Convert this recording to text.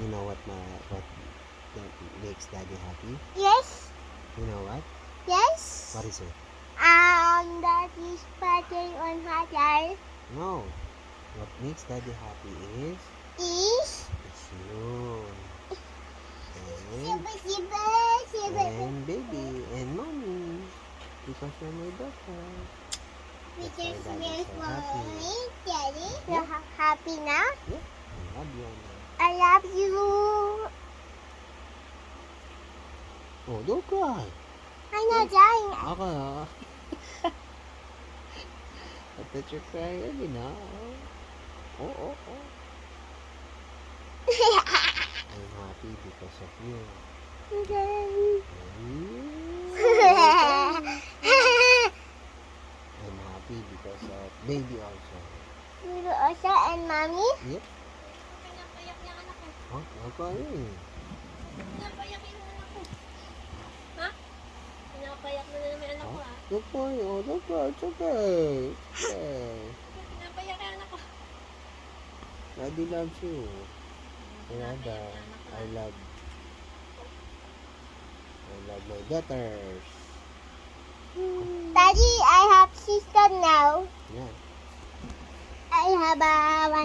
You know what that makes Daddy happy? Yes. You know what? Yes. What is it? Daddy's partying on hot air. No. What makes Daddy happy is Is. you. And baby and mommy. Because you're my daughter. That's why Because Daddy's so happy. Daddy. Yeah. You're happy now? Yeah. I love you. I love you. Oh, don't cry. I'm not dying. Okay. I thought you're crying every now. Oh. I'm happy because of you. I'm happy because of baby also. You also and mommy? Yep. Pinapayak niya anak ko. Huh? Ako eh. Pinapayak yung anak ko. Ha? Pinapayak mo na naman yung anak ko, ha? Don't cry. Oh, don't cry. It's okay. It's okay. Pinapayak yung anak ko. Daddy loves you. Pinapayak Dada, yung anak ko. I love my daughters. Daddy, I have sister now. Yeah. I have a one.